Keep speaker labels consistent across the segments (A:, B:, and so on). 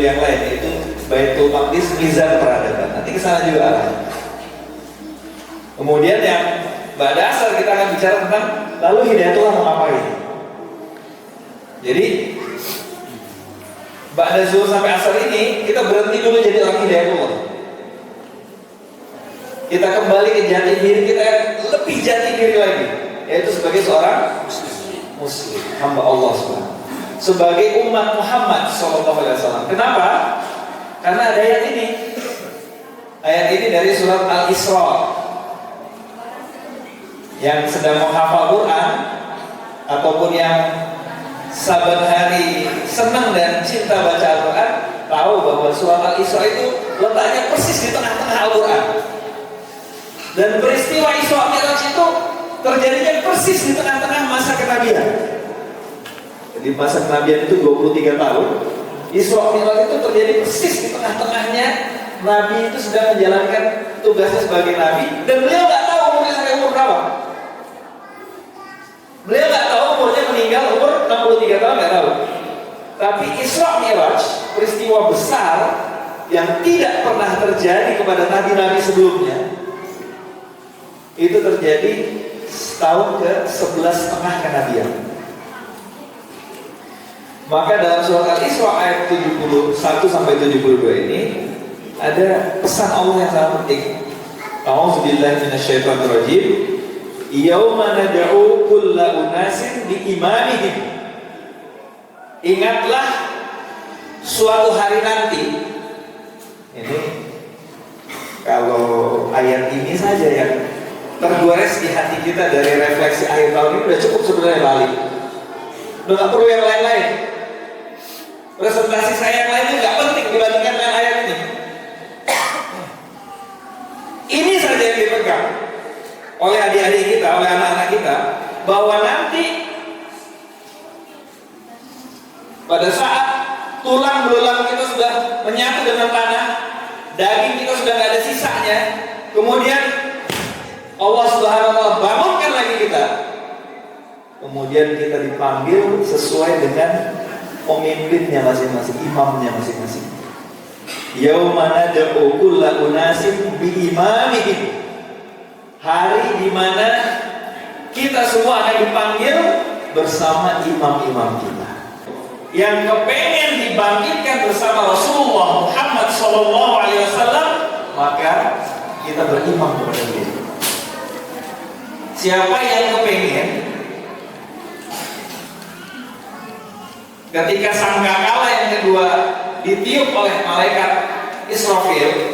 A: yang lain, yaitu Baitul Maqdis, Mizan peradaban. Nanti ke sana juga arah. Kemudian yang pada asal kita akan bicara tentang lalu Hidayatullah mau ngapain. Jadi Ba'da zuhur sampai asar ini kita berhenti dulu jadi orang Hidayatullah. Kita kembali ke jati diri kita yang lebih jati diri lagi, yaitu sebagai seorang Muslim, hamba Allah SWT, sebagai umat Muhammad SAW. Kenapa? Karena ada ayat ini. Ayat ini dari surat Al-Isra. Yang sedang menghafal Quran ataupun yang saban hari senang dan cinta baca Al-Quran tahu bahwa surat Al-Isra itu letaknya persis di tengah-tengah Al-Quran. Dan peristiwa Isra Mi'raj itu terjadinya persis di tengah-tengah masa kenabian. Jadi masa kenabian itu 23 tahun. Isra Mi'raj itu terjadi persis di tengah-tengahnya. Nabi itu sedang menjalankan tugasnya sebagai Nabi. Dan beliau nggak tahu umurnya sampai umur berapa. Beliau nggak tahu umurnya meninggal umur 63 tahun, nggak tahu. Tapi Isra Mi'raj, peristiwa besar yang tidak pernah terjadi kepada nabi-nabi sebelumnya, itu terjadi tahun ke-11 setengah kenabian. Maka dalam surat Al-Isra ayat 71 sampai 72 ini ada pesan Allah yang sangat penting. A'udzubillahi minasyaitonirrajim. Yauma nad'u kulla unasin biimamihim. Ingatlah suatu hari nanti. Ini kalau ayat ini saja yang tergores di hati kita dari refleksi akhir tahun ini udah cukup sebenarnya balik. Udah gak perlu yang lain-lain. Presentasi saya yang lainnya gak penting dibandingkan dengan ayat ini. Ini saja yang dipegang oleh adik-adik kita, oleh anak-anak kita, bahwa nanti pada saat tulang belulang kita sudah menyatu dengan tanah, daging kita sudah gak ada sisanya, kemudian Allah Subhanahu wa Ta'ala bangunkan lagi kita. Kemudian kita dipanggil sesuai dengan pemimpinnya masing-masing, imamnya masing-masing. Yauma nad'u kulla unasin biimamihim. Hari di mana kita semua akan dipanggil bersama imam-imam kita. Yang kepengen dibangkitkan bersama Rasulullah Muhammad SAW, maka kita berimam kepada dia. Siapa yang kepengen ketika sangkakala yang kedua ditiup oleh malaikat Israfil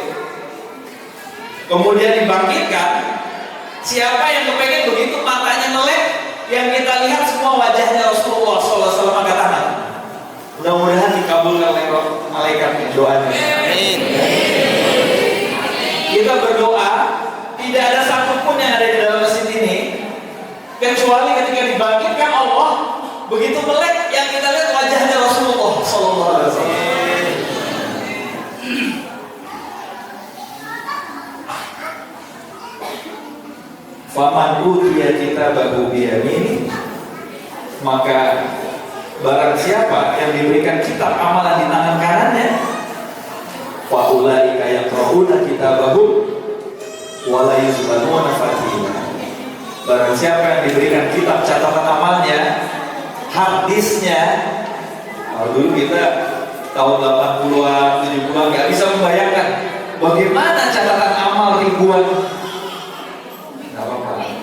A: kemudian dibangkitkan, siapa yang kepengen begitu matanya melek yang kita lihat semua wajahnya Rasulullah SAW angkat tangan? Mudah-mudahan dikabulkan oleh malaikat doanya. Amin. Kita berdoa, tidak ada satupun yang ada di dalam masjid ini kecuali ketika dibangkitkan Allah, begitu melek yang kita lihat wajahnya Rasulullah SAW. Faman utiya kitabahu biyamini, maka barang siapa yang diberikan kitab amalan di tangan kanannya, fa ulaika yaqra'una kitabahum wa la yuzlamuna fatila. Barang siapa yang diberikan kitab catatan amalnya, hadisnya, dulu kita tahun 80-an, 70-an nggak bisa membayangkan bagaimana catatan amal ribuan.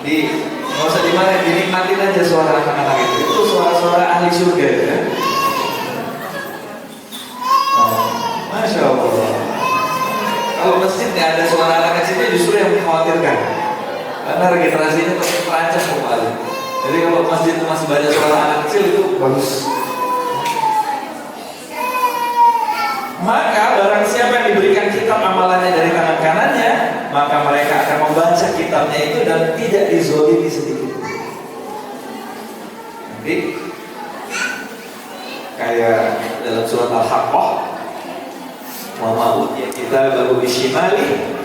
A: Nggak usah dimarahin, dinikmatin aja suara anak-anak itu suara-suara ahli surga ya. Masya Allah. Kalau masjid nggak ada suara anak kecilnya justru yang mengkhawatirkan, karena regenerasinya terancam kembali. Jadi kalau masjid itu masih banyak suara anak kecil itu bagus. Maka barang siapa yang diberikan kitab amalannya dari tangan kanannya, maka mereka akan membaca kitabnya itu dan tidak dizolimi sedikit. Nanti kayak dalam surat Al-Haqqah, wa ma utiya kitabahu bisyimali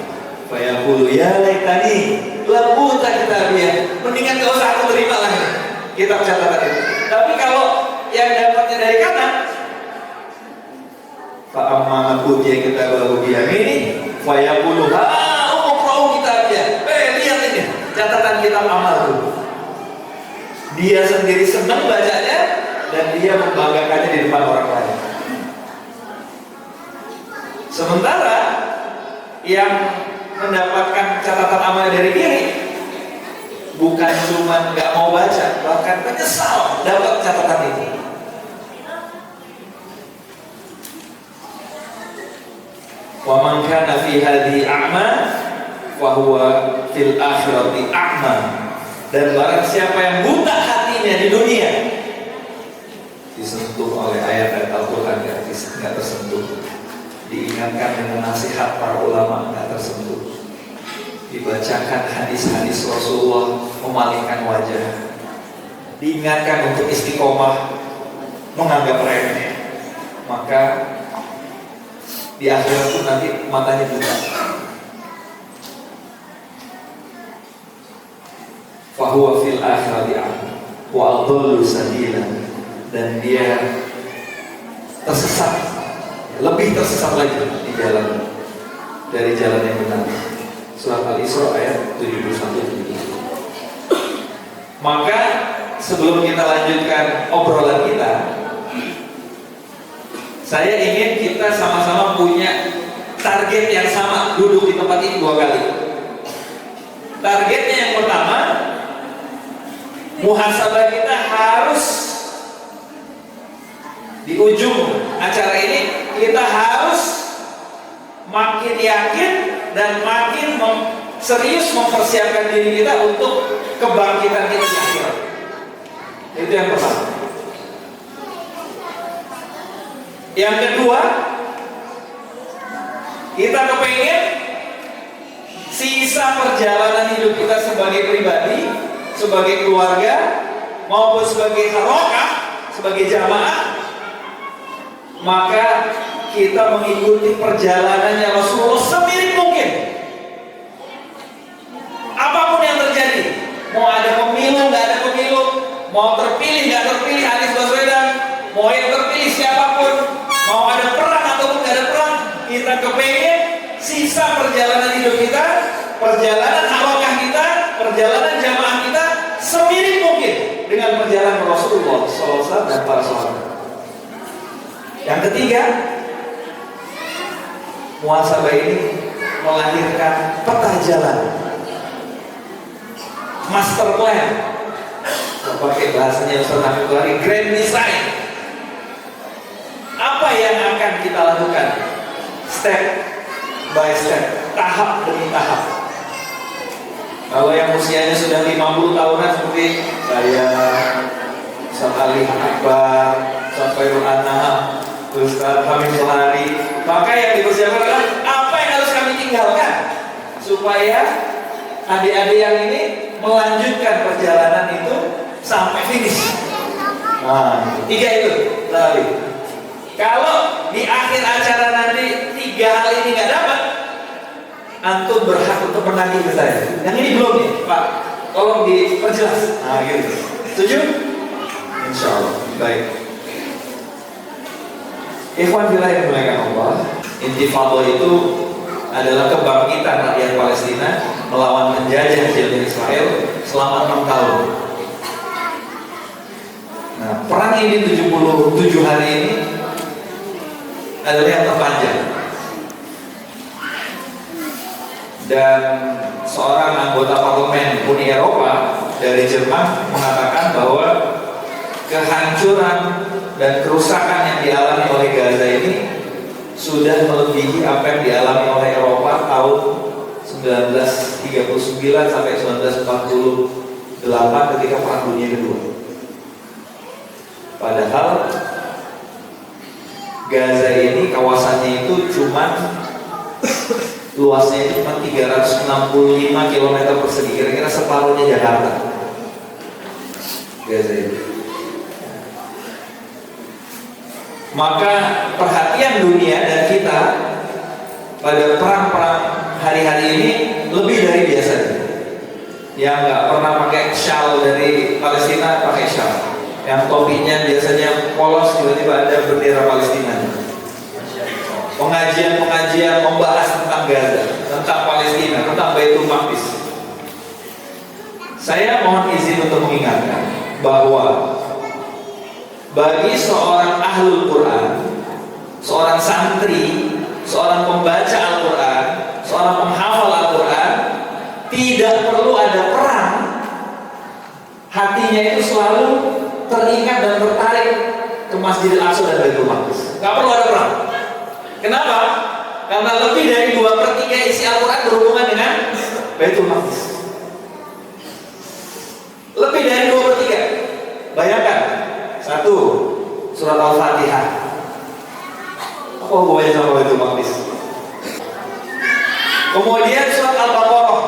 A: fa yaqulu ya laitani lam uta kitabiyah. Mendingan gak usah aku terima lagi kitab catatan itu. Tapi kalau yang dapatnya dari kanan, Fa'amma man utiya kitabahu biyaminihi fayaqulu ha'umqra'u kitabiyah. Lihat ini catatan kitab amal tuh. Dia sendiri senang bacanya dan dia membanggakannya di depan orang lain. Sementara yang mendapatkan catatan amal dari kiri bukan cuma nggak mau baca, bahkan menyesal dapat catatan itu. Wa man kana fi hadhihi a'ma wa huwa fil akhirati a'ma. Dan barang siapa yang buta hatinya di dunia disentuh oleh ayat Al-Quran nggak tersentuh, diingatkan dengan nasihat para ulama nggak tersentuh, dibacakan hadis-hadis Rasulullah memalingkan wajah, diingatkan untuk istiqomah menganggap remeh, maka di akhirat pun nanti matanya buta. Fahuwa fil akhirati a'ma wa adallu sabila, dan dia tersesat, lebih tersesat lagi di jalan dari jalan yang benar. Surat Al-Isra ayat 71-72. Maka sebelum kita lanjutkan obrolan kita, saya ingin kita sama-sama punya target yang sama, duduk di tempat ini 2 kali. Targetnya yang pertama, muhasabah kita harus di ujung acara ini kita harus makin yakin dan makin serius mempersiapkan diri kita untuk kebangkitan kita di akhirat. Itu yang pertama. Yang kedua, kita kepengen sisa perjalanan hidup kita sebagai pribadi, sebagai keluarga, maupun sebagai harokah, sebagai jamaah, maka kita mengikuti perjalanannya Rasulullah semirip mungkin. Apapun yang terjadi, mau ada pemilu, nggak ada pemilu, mau terpilih, nggak terpilih Anies Baswedan, mau yang terpilih siapapun, mau ada perang ataupun nggak ada perang, kita kepengen sisa perjalanan hidup kita, perjalanan harokah kita, perjalanan jamaah kita semirip mungkin dengan perjalanan Rasulullah SAW dan para sahabat. Yang ketiga, muhasabah ini melahirkan peta jalan, master plan, pakai bahasanya Ustaz Hamid Bukhari, grand design. Apa yang akan kita lakukan step by step, tahap demi tahap. Kalau yang usianya sudah 50 tahunan seperti saya, Ustaz Ali Akbar, Ustaz Khairul Anam, Ustaz Hamid Bukhari, maka yang dipersiapkan adalah apa yang harus kami tinggalkan supaya adik-adik yang ini melanjutkan perjalanan itu sampai finish. Nah, 3 itu tadi. Kalau di akhir acara nanti 3 hal ini nggak dapat, antum berhak untuk menagih ke saya. Yang ini belum nih, Pak. Tolong diperjelas. Nah, gitu. Setuju? Insya Allah. Baik. Ikhwan fillah yang dimuliakan Allah, Intifada itu adalah kebangkitan rakyat Palestina melawan penjajah jilid Israel selama 6 tahun. Nah, perang ini 77 hari ini adalah yang terpanjang. Dan seorang anggota parlemen Uni Eropa dari Jerman mengatakan bahwa kehancuran dan kerusakan yang dialami oleh Gaza ini sudah melebihi apa yang dialami oleh Eropa tahun 1939 sampai 1948 ketika Perang Dunia Kedua. Padahal Gaza ini kawasannya itu luasnya itu cuma 365 km persegi, kira-kira separuhnya Jakarta. Gaza itu. Maka perhatian dunia dan kita pada perang-perang hari-hari ini lebih dari biasanya. Yang nggak pernah pakai shawl dari Palestina pakai shawl. Yang topinya biasanya polos, tiba-tiba ada bendera Palestina. pengajian membahas tentang Gaza, tentang Palestina, tentang Baitul Maqdis. Saya mohon izin untuk mengingatkan bahwa bagi seorang ahlul Quran, seorang santri, seorang pembaca Al-Quran, seorang penghafal Al-Quran, tidak perlu ada perang. Hatinya itu selalu teringat dan tertarik ke Masjidil Aqsa dan Baitul Maqdis. Gak perlu ada perang. Kenapa? Karena lebih dari 2/3 isi Al-Quran berhubungan dengan Baitul Maqdis. Lebih dari 2/3. Bayangkan, 1. Surat Al-Fatihah. Apa hubungannya sama Baitul Maqdis? Kemudian surat Al-Baqarah.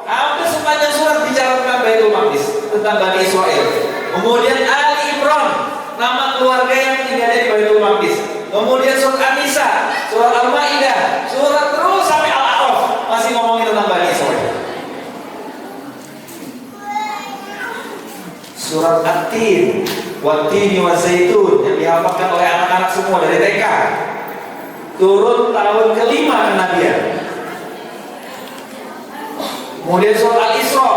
A: Hampir sepanjang surat bicara tentang Baitul Maqdis, tentang Bani Israel. Kemudian Ali Imran, nama keluarga yang tinggal di Baitul Maqdis. Kemudian surat An-Nisa, surat Al-Maidah, surat terus sampai Al-A'raf masih ngomongin tentang Bani Israel. Surat At-Tin, Wat-Tini Wa-Zaitun yang dihafalkan oleh anak-anak semua dari TK. Turun tahun ke-5 kenabian. Kemudian surat Al-Isra.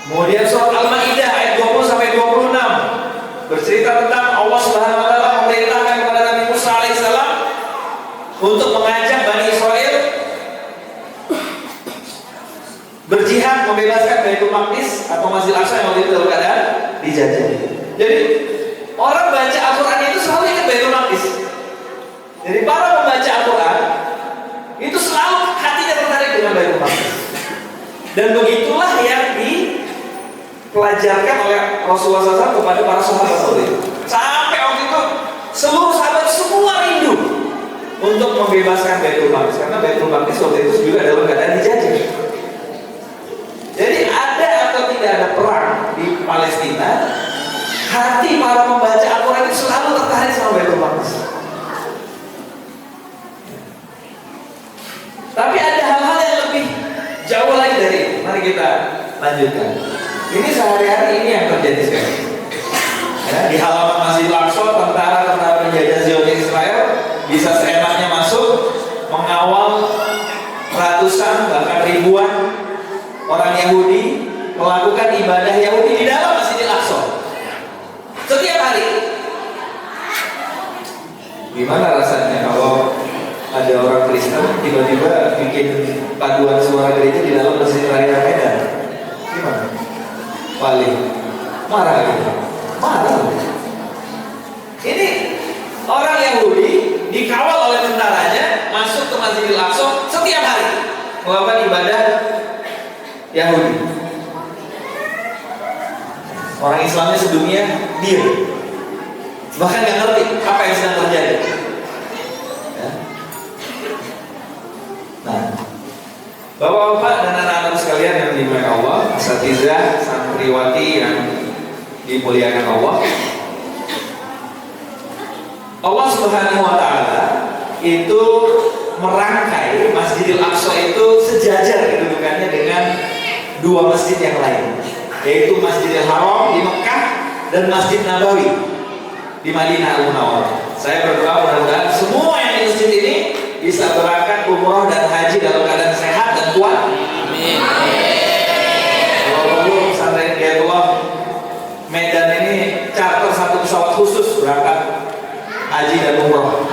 A: Kemudian surat Al-Maidah ayat 20 sampai 26 bercerita tentang Allah Subhanahu wa taala memerintahkan kepada Nabi Musa alaihissalam untuk mengajak Bani Israel berjihad membebaskan Baitul Maqdis atau Masjidil Aqsa yang waktu itu dalam keadaan dijajah. Jadi orang baca Al-Quran itu selalu ingat Baitul Maqdis. Jadi para pembaca Al-Quran itu selalu hatinya tertarik dengan Baitul Maqdis. Dan begitulah yang dipelajarkan oleh Rasulullah SAW kepada para sahabat waktu itu. Sampai waktu itu seluruh sahabat semua rindu untuk membebaskan Baitul Maqdis, karena Baitul Maqdis waktu itu juga dalam keadaan dijajah. Jadi ada atau tidak ada perang di Palestina, hati para pembaca Al-Quran itu selalu tertarik sama Baitul Maqdis. Tapi ada hal-hal yang lebih jauh lagi dari itu. Mari kita lanjutkan. Ini sehari-hari ini yang terjadi sekarang. Ya, di halaman Masjidil Aqsa, tentara penjajah Zionis Israel bisa seenaknya masuk, mengawal ratusan bahkan ribuan orang Yahudi melakukan ibadah Yahudi di dalam Masjidil Aqsa setiap hari. Gimana rasanya kalau ada orang Kristen tiba-tiba bikin paduan suara gereja di dalam Masjid Raya Medan? Gimana? Paling marah gitu. Marah. Ini orang Yahudi dikawal oleh tentaranya masuk ke Masjidil Aqsa setiap hari melakukan ibadah Yahudi. Orang Islamnya sedunia diam, bahkan nggak ngerti apa yang sedang terjadi. Ya. Nah, Bapak-bapak dan anak-anak sekalian yang dimuliakan Allah, asatizah, santriwati yang dimuliakan Allah, Allah Subhanahu wa taala itu merangkai Masjidil Aqsa itu sejajar kedudukannya dengan dua masjid yang lain, yaitu Masjidil Haram di Mekah dan Masjid Nabawi di Madinah Al-Munawwarah. Saya berdoa mudah-mudahan semua yang di masjid ini bisa berangkat umroh dan haji dalam keadaan sehat dan kuat. Amin. Kalau perlu pesantren Hidayatullah Medan ini charter satu pesawat khusus berangkat haji dan umroh.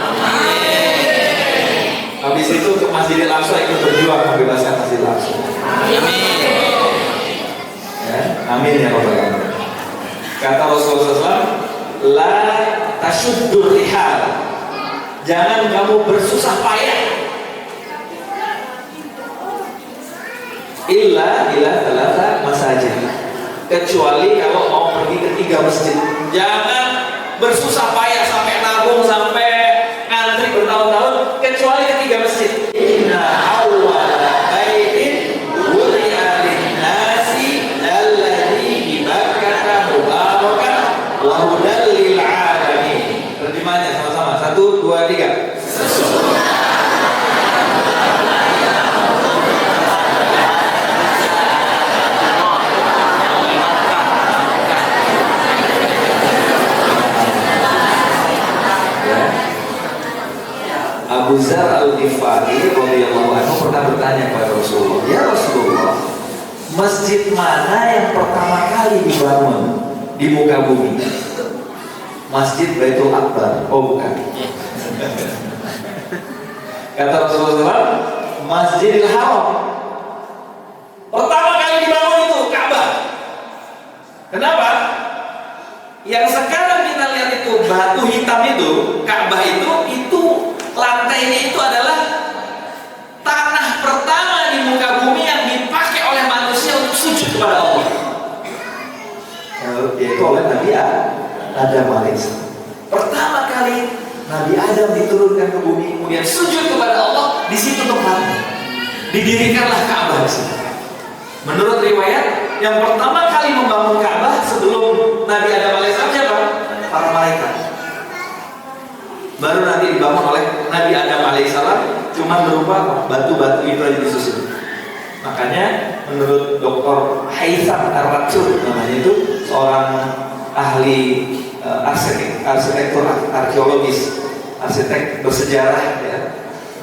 A: Habis itu ke Masjidil Aqsa ikut berjuang membebaskan Masjidil Aqsa. Amin. Ya, amin ya Rabbal alamin. Kata Rasulullah SAW, la tasyuddur rihal. Jangan kamu bersusah payah illa thalatha masajid, kecuali kalau mau pergi ke 3 masjid. Jangan bersusah payah sampai nabung, sampai ngantri bertahun-tahun, kecuali ke 3 masjid. Inna awwala baitin wudi'a lin-nasi alladzi bi Bakkah mubarakan wa hudan lil 'alamin. Terjemahnya sama-sama. 1, 2, 3. Dzar Al-Ghifari radhiyallahu anhu pernah bertanya kepada Rasulullah, "Ya Rasulullah, masjid mana yang pertama kali dibangun di muka bumi?" Masjid Baitul Akbar. Oh bukan. Kata Rasulullah, Masjidil Haram. Pertama kali dibangun itu Ka'bah. Kenapa? Yang sekarang kita lihat itu batu hitam itu, Ka'bah itu lantainya itu adalah tanah pertama di muka bumi yang dipakai oleh manusia untuk sujud kepada Allah. Yaitu oleh Nabi Adam alaihissalam. Pertama kali Nabi Adam diturunkan ke bumi, kemudian sujud kepada Allah, di situ tempatnya. Didirikanlah Ka'bah di situ. Menurut riwayat, yang pertama kali membangun Ka'bah sebelum Nabi Adam alaihissalam siapa? Para malaikat. Baru nanti dibangun oleh Nabi Adam alaihissalam, cuma berupa batu-batu itu aja disusun. Makanya menurut Dr. Haitham Ar-Ratsur, namanya itu seorang ahli arsitektur arkeologis, arsitek bersejarah ya,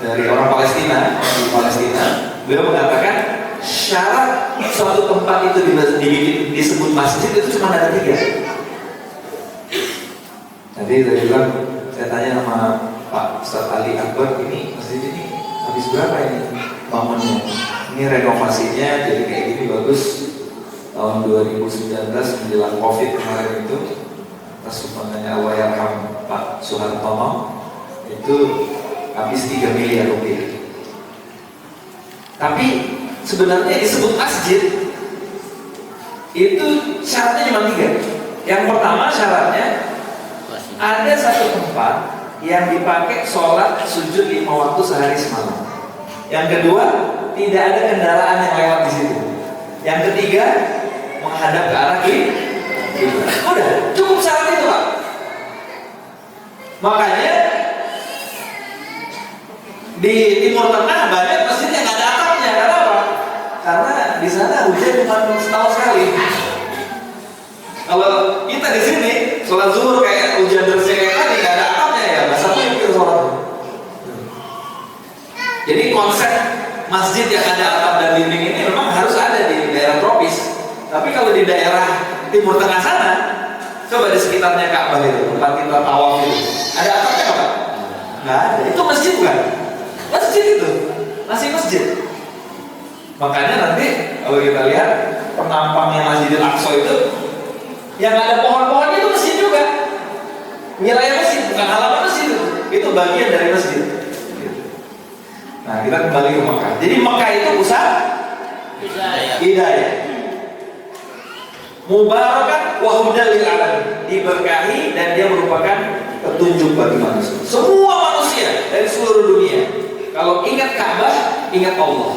A: dari orang Palestina di Palestina. Beliau mengatakan syarat suatu tempat itu disebut masjid itu cuma ada 3. Jadi saya bilang, saya tanya sama Pak Ustaz Ali Akbar, ini masjid ini habis berapa ini bangunnya? Ini renovasinya jadi kayak gini bagus. Tahun 2019 menjelang Covid kemarin itu, atas sumbangannya Allahyarham Pak Soehartono, itu habis 3 miliar rupiah. Tapi sebenarnya disebut masjid itu syaratnya cuma 3. Yang pertama syaratnya ada satu tempat yang dipakai sholat sujud 5 waktu sehari semalam. Yang kedua, tidak ada kendaraan yang lewat di situ. Yang ketiga, menghadap ke arah kiblat. Udah, cukup syarat itu Pak. Makanya di Timur Tengah banyak masjid yang nggak ada atapnya. Karena apa? Karena di sana hujan cuma setahun sekali. Kalau kita di sini sholat zuhur kayak hujan deras kayak tadi nggak ada atapnya ya, nggak satu yang kita sholat. Jadi konsep masjid yang ada atap dan dinding ini memang harus ada di daerah tropis. Tapi kalau di daerah Timur Tengah sana, coba di sekitarnya Ka'bah itu, tempat kita tawaf itu, ada atapnya Pak? Nggak ada. Itu masjid bukan? Masjid itu, masih masjid. Makanya nanti kalau kita lihat penampangnya Masjidil Aqsa itu, yang ada pohon-pohonnya itu masjid juga. Wilayah masjid, bukan halaman masjid itu bagian dari masjid. Nah, kita kembali ke Mekah. Jadi Mekah itu pusat hidayah. Mubarakan wa hudal lil alamin. Diberkahi dan dia merupakan petunjuk bagi manusia. Semua manusia dari seluruh dunia. Kalau ingat Ka'bah, ingat Allah.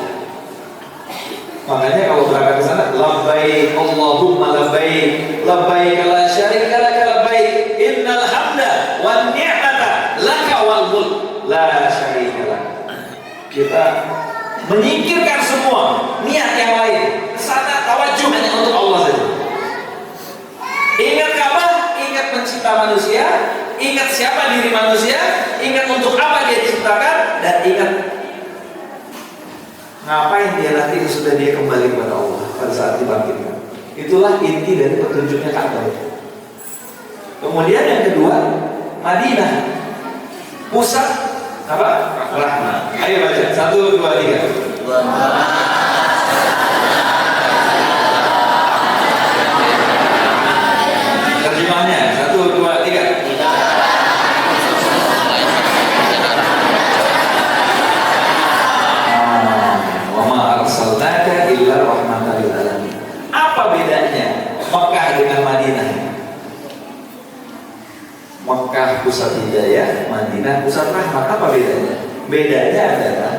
A: Makanya kalau berangkat ke sana, labbaik Allahumma labbaik, labbaik la syarika laka labbaik, innal hamda wan ni'mata laka wal mulk la syarika lak. Kita menyingkirkan semua niat yang lain, kesana tawajuh hanya untuk Allah saja. Ingat Ka'bah, ingat pencipta manusia, ingat siapa diri manusia, ingat untuk apa dia diciptakan, dan ingat ngapain dia nanti sudah dia kembali kepada Allah pada saat dibangkitkan. Itulah inti dari petunjuknya Ka'bah. Kemudian yang kedua, Madinah, pusat apa? Rahmat. Ayo baca 1, 2, 3. Terjemahnya 1, 2, 3. Apa bedanya Mekah dengan Madinah? Mekah pusat hidayah, Madinah pusat rahmat. Apa bedanya? Bedanya adalah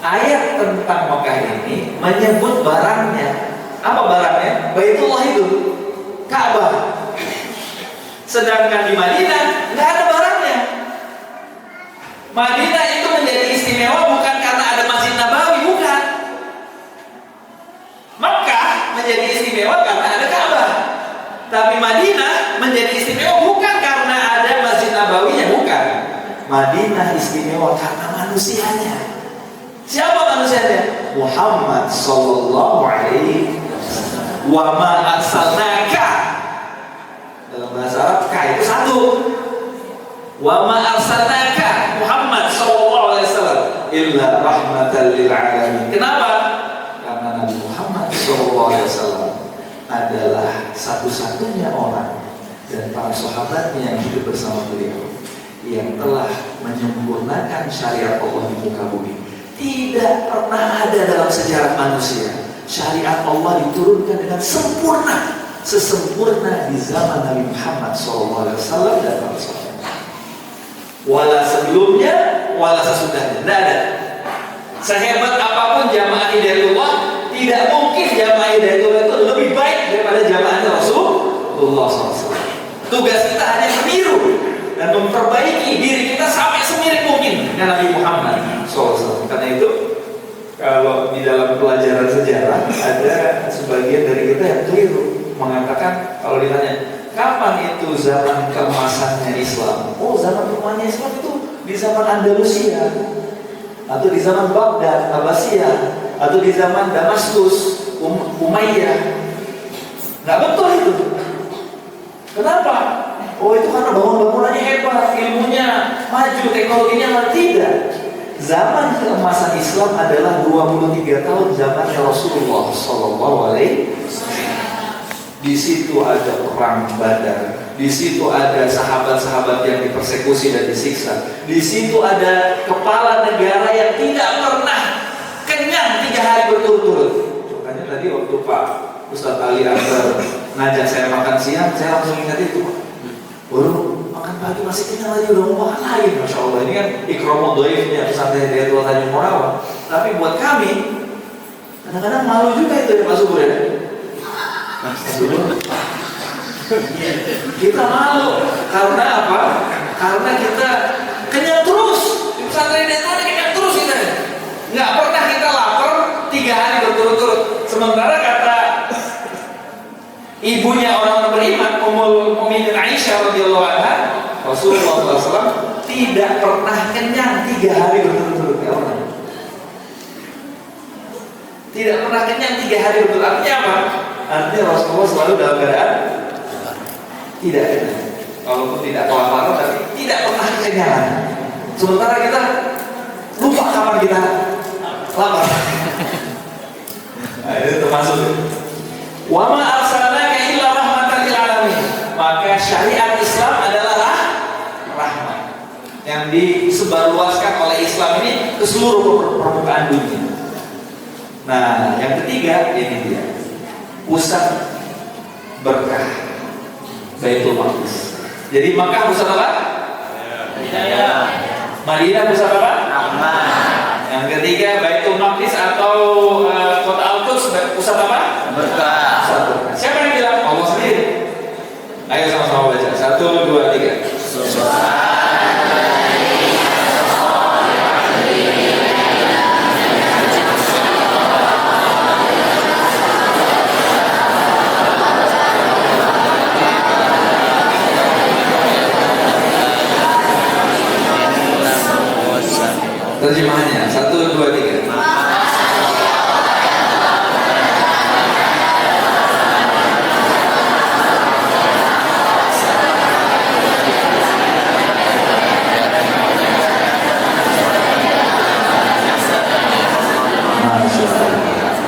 A: ayat tentang Mekah ini menyebut barangnya. Apa barangnya? Baitullah itu, Ka'bah. Sedangkan di Madinah nggak ada barangnya. Madinah itu menjadi istimewa bukan karena ada Masjid Nabawi, bukan. Mekah menjadi istimewa karena ada Ka'bah. Tapi Madinah menjadi istimewa bukan karena ada Masjid Nabawinya, bukan. Madinah istimewa karena manusianya. Siapa manusianya? Muhammad sallallahu alaihi wasallam. Wa ma arsalnaka. Dalam bahasa Arab ka itu satu. Wa ma arsalnaka Muhammad sallallahu alaihi wasallam illa rahmatan lil alamin. Kenapa? Karena Nabi Muhammad sallallahu alaihi wasallam adalah satu-satunya orang dan para sahabatnya yang hidup bersama beliau yang telah menyempurnakan syariat Allah di muka bumi. Tidak pernah ada dalam sejarah manusia syariat Allah diturunkan dengan sempurna sesempurna di zaman Nabi Muhammad SAW dan para sahabat. Wala sebelumnya, wala sesudahnya, tidak ada. Sehebat apapun jamaah Hidayatullah, tidak mungkin jamaah Hidayatullah itu lebih baik daripada jamaahnya Rasulullah SAW. Tugas kita hanya meniru dan memperbaiki diri kita sampai semirip mungkin dengan Nabi Muhammad SAW. Karena itu, kalau di dalam pelajaran sejarah ada sebagian dari kita yang keliru mengatakan, kalau ditanya kapan itu zaman keemasannya Islam? Oh, zaman keemasannya Islam itu di zaman Andalusia, atau di zaman Baghdad, Abbasiyah, atau di zaman Damaskus, Umayyah. Nggak betul itu. Kenapa? Oh, itu karena bangunan-bangunannya hebat, ilmunya maju, teknologinya malah tidak. Zaman keemasan Islam adalah 23 tahun zamannya Rasulullah Sallallahu Alaihi Wasallam. Di situ ada perang Badar, di situ ada sahabat-sahabat yang dipersekusi dan disiksa, di situ ada kepala negara yang tidak pernah kenyang 3 hari berturut-turut. Makanya tadi waktu Pak Ustadz Ali Akbar ngajak saya makan siang, saya langsung ingat itu. Baru makan pagi masih kenyang lagi, udah mau makan lagi. Masya Allah, ini kan ikramul dhaifnya pesantren Hidayatullah Tanjung Morawa. Tapi buat kami kadang-kadang malu juga itu ya Pak Subur ya. Kita malu karena apa? Karena kita kenyang terus. Di pesantren Hidayatullah kenyang terus kita. Nggak pernah kita lapar 3 hari berturut-turut. Sementara kata ibunya orang beriman, Ummul Mukminin Aisyah radhiyallahu anha, Rasulullah SAW tidak pernah kenyang 3 hari berturut-turut. Ya Allah. Tidak pernah kenyang 3 hari berturut-turut. Artinya apa? Artinya Rasulullah selalu dalam keadaan tidak kenyang. Walaupun tidak kelaparan, tapi tidak pernah kekenyangan. Sementara kita lupa kapan kita lapar. Nah, itu termasuk. Wa ma arsalnaka illa rahmatan lil alamin. Maka syariat Islam adalah rahmat yang disebarluaskan oleh Islam ini ke seluruh permukaan dunia. Nah, yang ketiga ini dia. Pusat berkah Baitul Maqdis. Jadi Makkah pusat apa? Hidayah. Madinah pusat apa? Rahmat. Yang ketiga Baitul Maqdis atau kota Al-Quds pusat apa? Berkah. Siapa yang bilang? Allah sendiri. Ayo sama-sama baca. 1, 2, 3. Terjemahannya 1, 2, 3.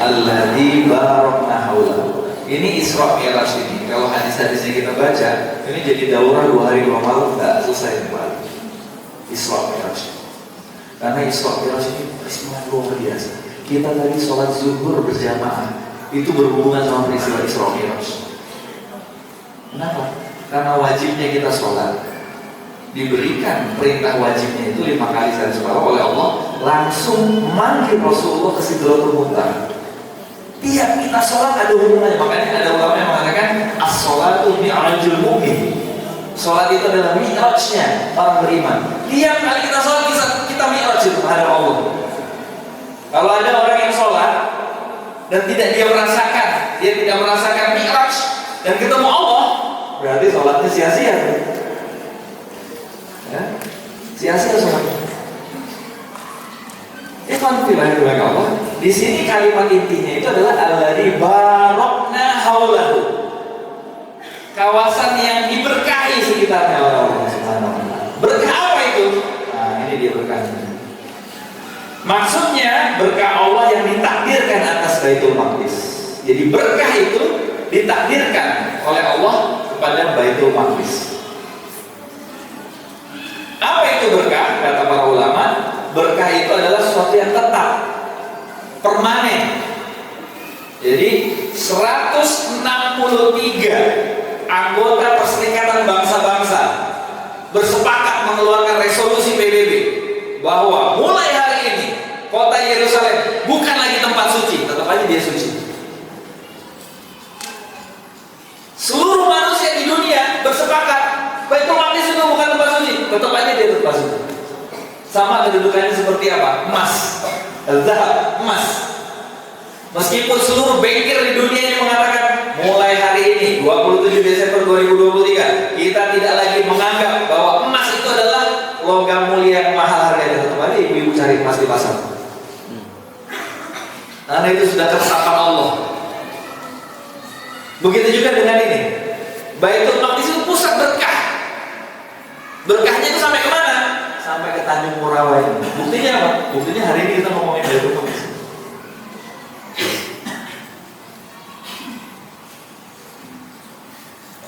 A: Alladzi barakna haulahu. Ini Isra Mi'raj ini. Kalau hadis-hadisnya kita baca, ini jadi daurah 2 hari 2 malam enggak selesai kembali. Isra Mi'raj. Karena Isra Mi'raj ini peristiwa luar biasa. Kita tadi sholat zuhur berjamaah, itu berhubungan sama peristiwa Isra Mi'raj. Kenapa? Karena wajibnya kita sholat, diberikan perintah wajibnya itu 5 kali sehari semalam oleh Allah, langsung manggil Rasulullah ke Sidratul Muntaha. Tiap kita sholat ada hubungannya. Makanya ada ulama yang mengatakan as-sholatu mi'rajul mu'min. Sholat itu adalah mi'rajnya orang beriman. Tiap kali kita sholat kita mi'raj itu menghadap Allah. Kalau ada orang yang sholat dan dia tidak merasakan mi'raj dan ketemu Allah, berarti sholatnya sia-sia. Ya? Sia-sia sholatnya. Ikhwan fillah Allah. Di sini kalimat intinya itu adalah alladzi barakna haulahu. Kawasan yang diberkahi sekitarnya oleh Allah Subhanahu wa taala. Berkah apa itu? Nah, ini dia berkahnya. Maksudnya berkah Allah yang ditakdirkan atas Baitul Maqdis. Jadi berkah itu ditakdirkan oleh Allah kepada Baitul Maqdis. Apa itu berkah? Kata para ulama, berkah itu adalah sesuatu yang tetap, permanen. Jadi 163 anggota Perserikatan Bangsa-Bangsa bersepakat mengeluarkan resolusi PBB bahwa mulai hari ini kota Yerusalem bukan lagi tempat suci, tetap aja dia suci. Seluruh manusia di dunia bersepakat Baitul Maqdis itu bukan tempat suci, tetap aja dia tempat suci. Sama kedudukannya seperti apa? Emas, zahab, emas. Meskipun seluruh bankir di dunia ini mengatakan mulai hari ini 27 Desember 2023 kita tidak lagi menganggap bahwa emas itu adalah logam mulia yang mahal harganya, tetap aja ibu-ibu cari emas di pasar. Karena itu sudah ketetapan Allah. Begitu juga dengan ini. Baitul Maqdis itu pusat berkah. Berkahnya itu sampai kemana? Sampai ke Tanjung Morawa ini. Buktinya apa? Buktinya hari ini kita ngomongin Baitul Maqdis.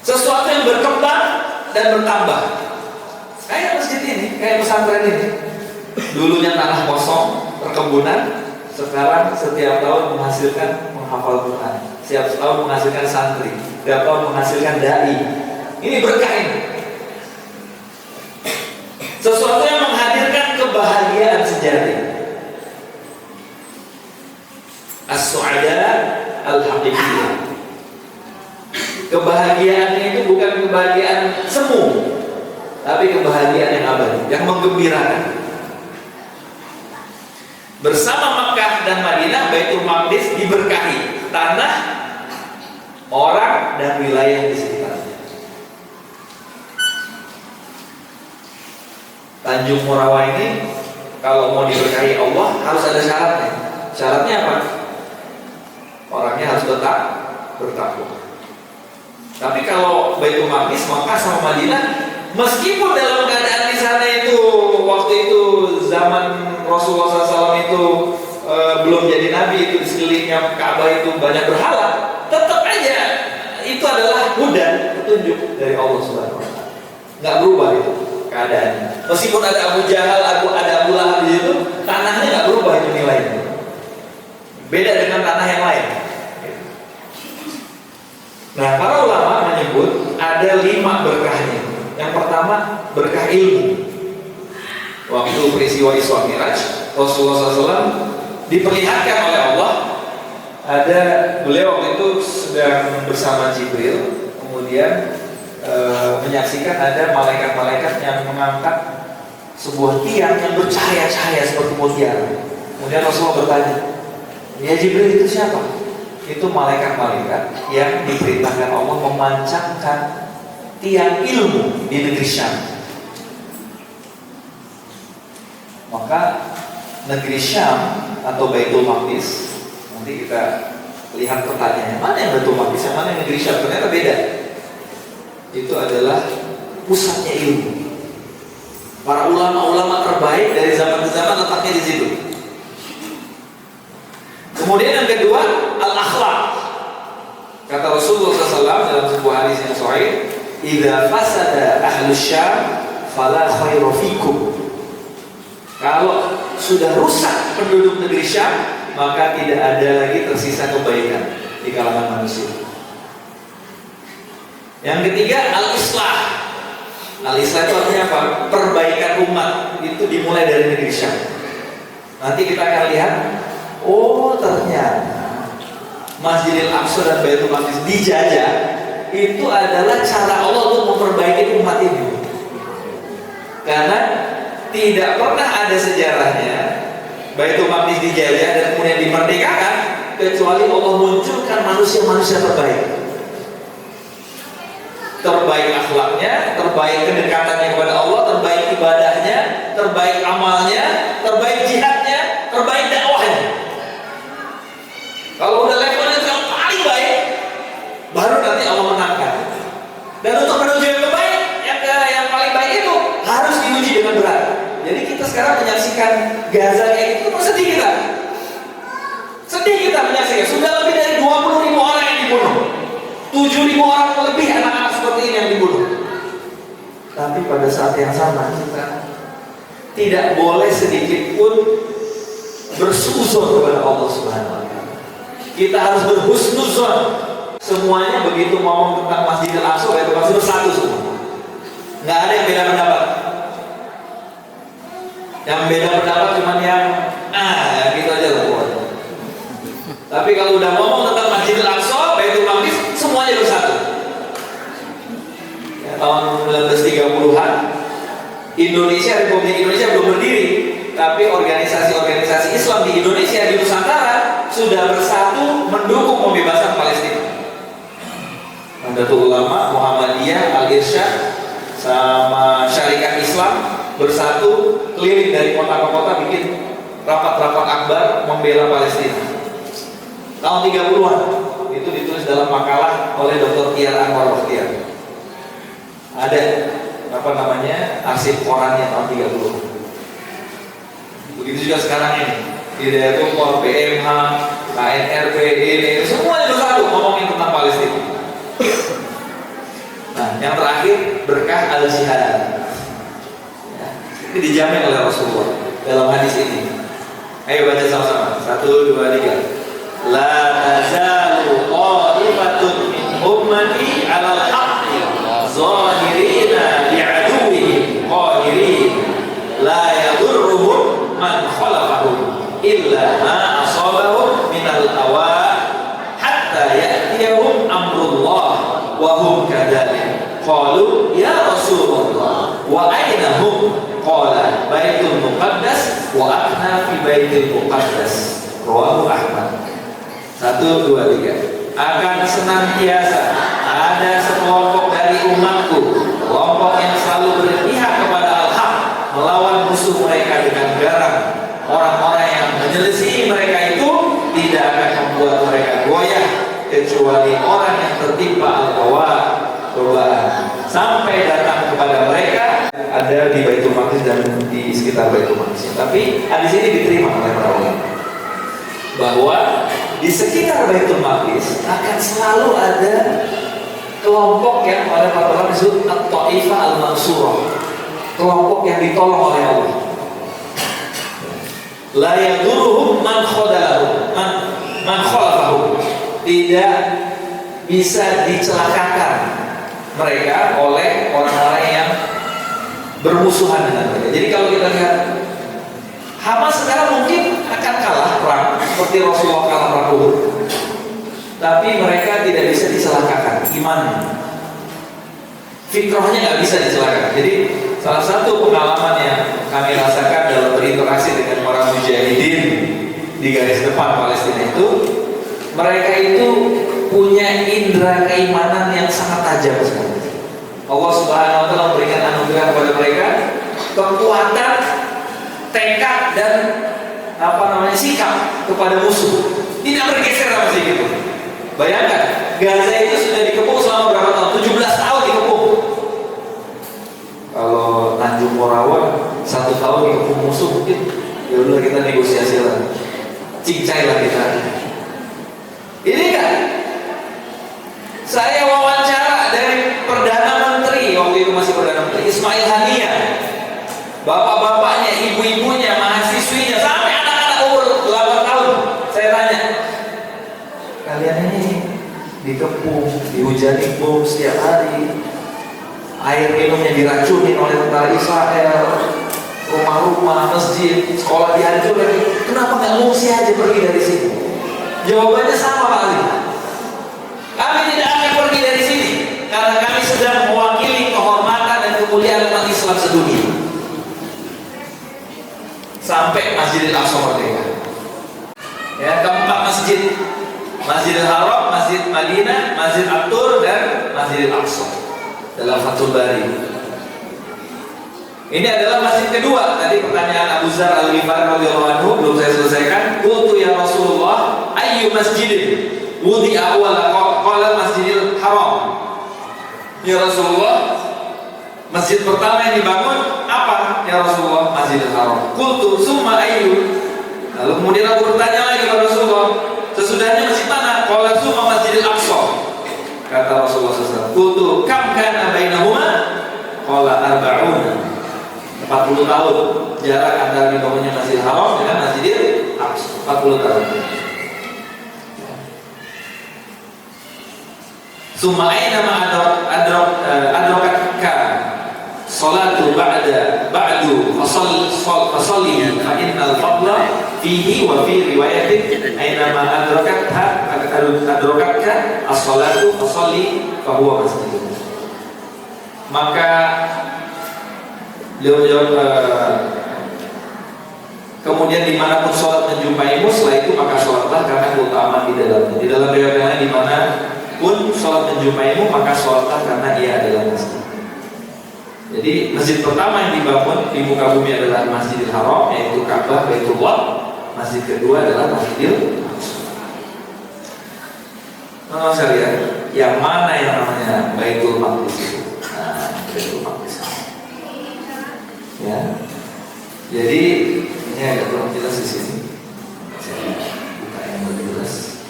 A: Sesuatu yang berkembang dan bertambah. Kayak masjid ini, kayak pesantren ini. Dulunya tanah kosong, perkebunan, sekarang setiap tahun menghasilkan menghafal Quran. Setiap tahun menghasilkan santri, setiap tahun menghasilkan dai. Ini berkah ini. Sesuatu yang menghadirkan kebahagiaan sejati. As-su'ada al-haqiqiyah. Kebahagiaannya itu bukan kebahagiaan semu, tapi kebahagiaan yang abadi, yang menggembirakan. Bersama Makkah dan Madinah, Baitul Maqdis diberkahi tanah, orang, dan wilayah di sekitarnya. Tanjung Morawa ini kalau mau diberkahi Allah harus ada syaratnya. Syaratnya apa? Orangnya harus tetap bertakwa. Tapi kalau Baitul Maqdis, Makkah sama Madinah, meskipun dalam keadaan di sana itu waktu itu zaman Rasulullah SAW itu belum jadi nabi, itu di sekelilingnya Ka'bah itu banyak berhala, tetap aja itu adalah hudan, petunjuk dari Allah Subhanahu wa taala. Enggak berubah itu keadaannya. Meskipun ada Abu Jahal, ada Abu Lahab di situ, tanahnya enggak berubah itu nilainya. Beda dengan tanah yang lain. Nah, para ulama menyebut ada 5 berkahnya. Yang pertama, berkah ilmu. Waktu peristiwa Isra Mi'raj, Rasulullah SAW diperlihatkan oleh Allah. Ada beliau waktu itu sedang bersama Jibril, kemudian menyaksikan ada malaikat-malaikat yang mengangkat sebuah tiang yang bercahaya-cahaya seperti mutiara. Kemudian Rasulullah bertanya, "Ya Jibril, itu siapa?" Itu malaikat-malaikat yang diperintahkan Allah memancangkan tiang ilmu di negeri Syam. Maka negeri Syam atau Baitul Maqdis, nanti kita lihat pertanyaannya, mana yang Baitul Maqdis, yang mana yang negeri Syam? Ternyata beda. Itu adalah pusatnya ilmu. Para ulama-ulama terbaik dari zaman ke zaman letaknya di situ. Kemudian yang kedua, al-akhlak. Kata Rasulullah SAW dalam sebuah hadis yang sahih, "Idza fasada ahlus Syam fala khairu fikum." Kalau sudah rusak penduduk negeri Syam, maka tidak ada lagi tersisa kebaikan di kalangan manusia. Yang ketiga, al-islah. Al-islah itu artinya apa? Perbaikan umat. Itu dimulai dari negeri Syam. Nanti kita akan lihat, oh ternyata Masjidil Aqsa dan Baitul Maqdis dijajah itu adalah cara Allah untuk memperbaiki umat ini. Karena tidak pernah ada sejarahnya Baitul Maqdis dijajah dan kemudian dimerdekakan kecuali Allah munculkan manusia-manusia terbaik. Terbaik akhlaknya, terbaik kedekatannya kepada Allah, terbaik ibadahnya, terbaik amalnya, terbaik jihadnya, terbaik dakwahnya. Kalau udah levelnya yang paling baik, baru nanti Allah menangkan. Dan untuk menuju yang terbaik, yang paling baik itu harus diuji dengan berat. Jadi kita sekarang menyaksikan Gaza kayak gitu, sedih kita. Sedih kita menyaksikan. Sudah lebih dari 20.000 orang yang dibunuh, 7.000 orang lebih anak-anak seperti ini yang dibunuh. Tapi pada saat yang sama kita tidak boleh sedikit pun bersuuzon kepada Allah Subhanahu wa Ta'ala. Kita harus berhusnuzon. Semuanya begitu ngomong tentang Masjidil Aqsa itu pasti bersatu semua. Nggak ada yang beda pendapat. Yang beda pendapat cuma yang gitu aja loh. Tapi kalau udah ngomong tentang Masjidil Aqsa, Baitul Maqdis, semuanya bersatu. Ya, tahun 1930-an Indonesia, Republik Indonesia belum berdiri, tapi organisasi-organisasi Islam di Indonesia, di Nusantara sudah bersatu mendukung pembebasan Palestina. Nahdlatul Ulama, Muhammadiyah, Al-Irsyad, sama Syarikat Islam bersatu keliling dari kota ke kota bikin rapat-rapat akbar membela Palestina. Tahun 30-an itu ditulis dalam makalah oleh Dr. Kiar Anwar Bakhtiar. Ada arsip korannya tahun 30-an. Begitu juga sekarang ini. Hidayatul Qor, BMH, KNRP, ini semuanya bersatu ngomongin tentang Palestina. Nah, yang terakhir berkah al-Jihad. Ya, ini dijamin oleh Rasulullah dalam hadis ini. Ayo baca sama-sama. 1, 2, 3. La tazalu qa'ifatun min ummati 'alal haqqi zahirina bi'aduwwihim qahirin la yadurruhum man khalafahum illa ma asabahum minal awa hatta ya'tiyahum amrullah wa hum kadzalik. Qalu ya Rasulullah wa aina hum? Qala Baitul Muqaddas wa akhna fi Baitul Muqaddas. Rawahu Ahmad. 1, 2, 3. Akan senantiasa ada sekelompok dari umatku, kelompok yang selalu berpihak kepada al-haq, melawan musuh mereka dengan garang. Orang-orang yang menyelisihi mereka itu tidak akan membuat mereka goyah, kecuali orang yang tertimpa al-hawa, cobaan, sampai datang kepada mereka ada di Baitul Maqdis dan di sekitar Baitul Maqdis. Tapi hadis ini diterima oleh para ulama bahwa di sekitar Baitul Maqdis akan selalu ada kelompok yang oleh para ulama disebut at-Taifah al-Mansurah, kelompok yang ditolong oleh Allah. La yaduruhum man khadalahum man khalafahum. Tidak bisa dicelakakan mereka oleh orang-orang yang bermusuhan dengan mereka. Jadi kalau kita lihat Hamas sekarang mungkin akan kalah perang seperti Rasulullah kalah perang Uhud, tapi mereka tidak bisa dicelakakan imannya, fitrahnya nggak bisa dicelakakan. Jadi salah satu pengalaman yang kami rasakan dalam berinteraksi dengan para mujahidin di garis depan Palestina itu, mereka itu punya indera keimanan yang sangat tajam sekali. Allah Subhanahu wa Ta'ala memberikan anugerah kepada mereka kekuatan tekad dan sikap kepada musuh, tidak bergeser sama sedikit. Bayangkan, Gaza itu sudah dikepung selama berapa tahun? 17 tahun dikepung. Kalau Tanjung Morawa 1 tahun dikepung musuh, mungkin ya udah kita negosiasi lah, cincai lah kita. Ini kan saya wawancara dari Perdana Menteri, waktu itu masih Perdana Menteri Ismail Haniyah, bapak-bapaknya, ibu-ibunya, mahasiswinya, sampai anak-anak umur 8 tahun. Saya tanya, kalian ini dikepung, dihujani bom setiap hari, air minumnya diracunin oleh tentara Israel, rumah-rumah, masjid, sekolah dihancurkan, kenapa nggak ngungsi aja pergi dari sini? Jawabannya sama Pak Ali, kami tidak akan pergi dari sini karena kami sedang mewakili kehormatan dan kemuliaan umat Islam sedunia. Sampai Masjidil Aqsa merdeka. Ya, keempat masjid, Masjidil Haram, Masjid Madinah, Masjid At-Tur dan Masjidil Aqsa dalam Fathul Bari. Ini adalah masjid kedua. Tadi pertanyaan Abu Dzar Al-Ghifari radhiyallahu anhu belum saya selesaikan. Qultu ya Rasulullah, ayyu masjidin wudi'a awwala? Qala Masjidil Haram. Ya Rasulullah, masjid pertama yang dibangun apa? Ya Rasulullah, Masjidil Haram. Qultu summa ayyu? Lalu kemudian aku bertanya lagi kepada Rasulullah, sesudahnya masjid mana? Qala summa Masjidil Aqsa. Kata Rasulullah SAW. Qultu kam kana bainahuma? Qala arba'una. 40 tahun jarak antara dibangunnya Masjidil Haram dengan Masjidil Aqsa. 40 tahun. Summa aina ma adrakatka salatu ba'du fasalli fa innal fadla fihi wa fi riwayatin aina ma adrakatka as-salatu fasalli fa huwa masjidun. Maka beliau menjawab, kemudian dimanapun sholat menjumpaimu, setelah itu maka sholatlah karena keutamaan di dalamnya. Di dalam riwayat yang lain, dimanapun sholat menjumpaimu maka sholatlah karena ia adalah masjid. Jadi masjid pertama yang dibangun di muka bumi adalah Masjidil Haram, yaitu Ka'bah Baitullah. Masjid kedua adalah Masjidil Aqsa. Sekalian, yang mana yang namanya Baitul Maqdis itu? Nah, Baitul Maqdis. Ya, jadi ini agak kurang jelas di sini. Saya buka yang lebih jelas.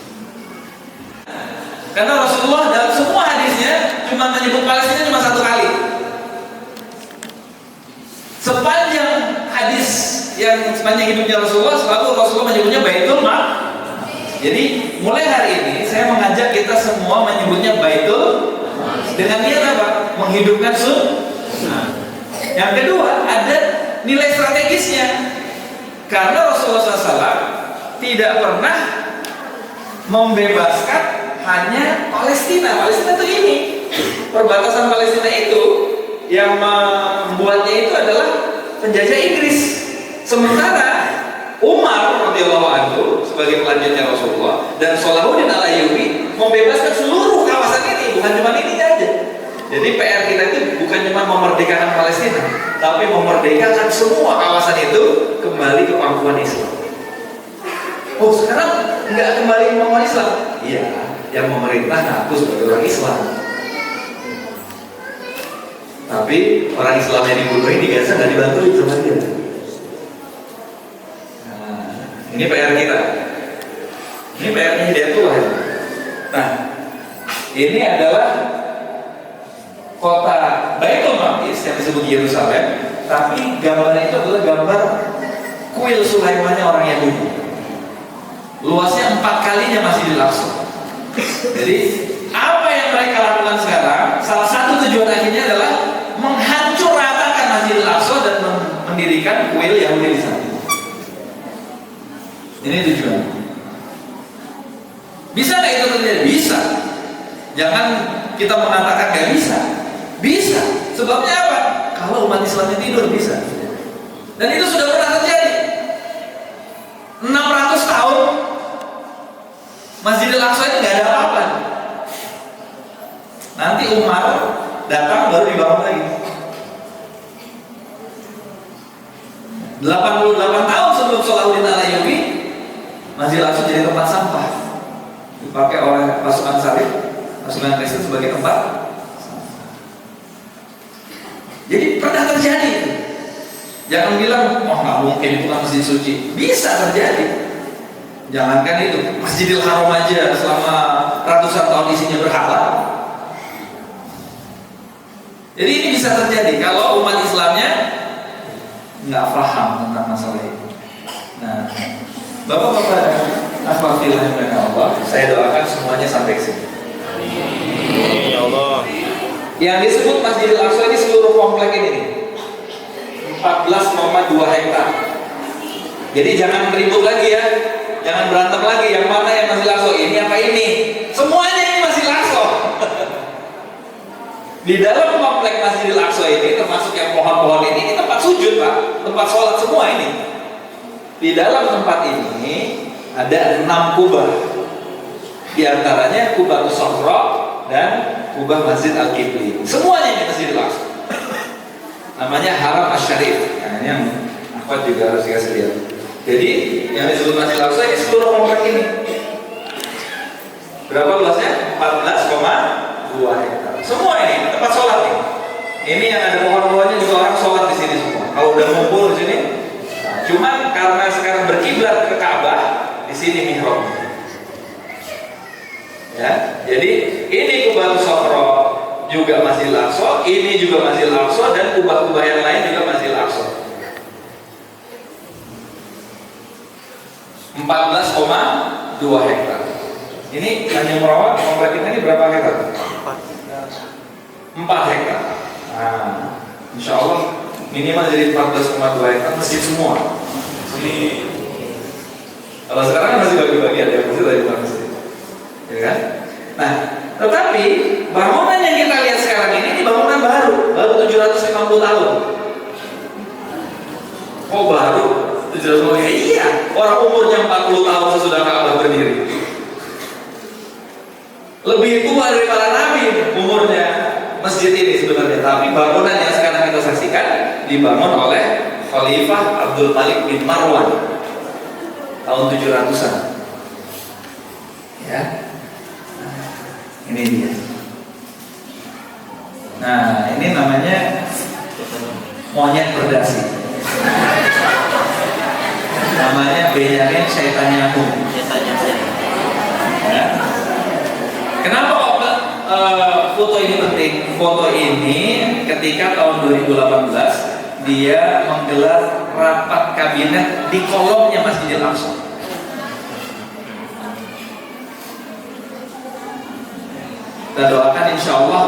A: Karena Rasulullah dalam semua hadisnya cuma menyebut Palestina cuma satu kali. Sepanjang hadis yang sepanjang hidupnya Rasulullah selalu Rasulullah menyebutnya Baitul Maqdis. Jadi mulai hari ini saya mengajak kita semua menyebutnya Baitul dengan niat apa? Menghidupkan sunnah. Yang kedua, ada nilai strategisnya. Karena Rasulullah SAW tidak pernah membebaskan hanya Palestina. Palestina itu ini. Perbatasan Palestina itu yang membuatnya itu adalah penjajah Inggris. Sementara Umar radhiyallahu anhu sebagai pelanjutnya Rasulullah dan Salahuddin Al-Ayyubi membebaskan seluruh kawasan ini, bukan cuma ini aja. Jadi PR kita itu bukan cuma memerdekakan Palestina, tapi memerdekakan semua kawasan itu kembali ke pangkuan Islam. Oh, sekarang nggak kembali ke pangkuan Islam? Iya, yang memerintah ngaku sebagai orang Islam. Tapi orang Islam yang dibunuh di Gaza nggak dibantu sama dia. Nah, ini PR kita. Ini PR-nya Hidayatullah. Nah, ini adalah kota Baitul Maqdis yang disebut Yerusalem, tapi gambarnya itu adalah gambar kuil Sulaimannya orang Yahudi. Luasnya 4 kalinya Masjidil Aqsa. Jadi apa yang mereka lakukan sekarang? Salah satu tujuan akhirnya adalah menghancur ratakan Masjidil Aqsa dan mendirikan kuil Yahudi di sana. Ini tujuan. Bisa nggak itu terjadi? Bisa. Jangan kita mengatakan nggak bisa. Bisa. Sebabnya apa? Kalau umat Islamnya tidur bisa. Dan itu sudah pernah terjadi. 600 tahun Masjidil Aqsa ini nggak ada apa-apa. Nanti Umar datang baru dibangun lagi. 88 tahun sebelum Salahuddin Al-Ayyubi, Masjidil Aqsa jadi tempat sampah. Dipakai oleh pasukan Salib, pasukan Kristen sebagai tempat. Jadi pernah terjadi. Jangan bilang, oh nggak mungkin itu kan masjid suci. Bisa terjadi. Jangankan itu, Masjidil Haram aja selama ratusan tahun isinya berhala. Jadi ini bisa terjadi kalau umat Islamnya nggak paham tentang masalah itu. Nah, Bapak-bapak dan akhwat fillah yang Allah, saya doakan semuanya sampai ke sini.
B: Ya Allah.
A: Yang disebut Masjidil Aqsa ini seluruh komplek ini nih, 14,2 hektar. Jadi jangan ribut lagi ya, jangan berantem lagi yang mana yang Masjidil Aqsa ini apa ini. Semuanya ini Masjidil Aqsa. Di dalam komplek Masjidil Aqsa ini termasuk yang pohon-pohon ini tempat sujud Pak, tempat sholat semua ini. Di dalam tempat ini ada 6 kubah. Di antaranya Kubah Shahra dan Kubah Masjid Al-Qibli. Semuanya ini Masjidil Aqsa. namanya Haram Asy-Syarif. Nah, ini yang apa juga harus dikasih lihat. Jadi yang disebut Masjidil Aqsa ini seluruh komplek ini. Berapa luasnya? 14,2 hektar. Semua ini tempat sholat nih. Ini yang ada pohon-pohonnya juga orang sholat di sini semua. Kalau udah ngumpul di sini. Nah, cuman karena sekarang berkiblat ke Ka'bah, di sini mihrab. Ya, jadi ini Qubatus Sakhra juga Masjidil Aqsa, ini juga Masjidil Aqsa, dan kubah-kubah yang lain juga Masjidil Aqsa. 14,2 hektar. Ini hanya merawat komplek kita ini berapa hektar? 4 hektar. Nah, insya Allah minimal jadi 14,2 hektar masjid semua. Ini kalau sekarang masih bagi-bagi ada yang masjid, ada yang masjid, ya kan? Nah, tetapi bangunan yang kita lihat sekarang ini bangunan baru 750 tahun. Oh baru 750 tahun? Iya, orang umurnya 40 tahun sesudah Ka'bah berdiri. Lebih tua daripada Nabi umurnya masjid ini sebenarnya, tapi bangunan yang sekarang kita saksikan dibangun oleh Khalifah Abdul Malik bin Marwan tahun 700-an. Ya, ini dia. Nah, ini namanya monyet berdasi. Namanya Benyamin Syaitanyahu. Ya. Kenapa foto ini penting? Foto ini ketika tahun 2018 dia menggelar rapat kabinet di kolomnya Masjidil Aqsa. Kita doakan insya Allah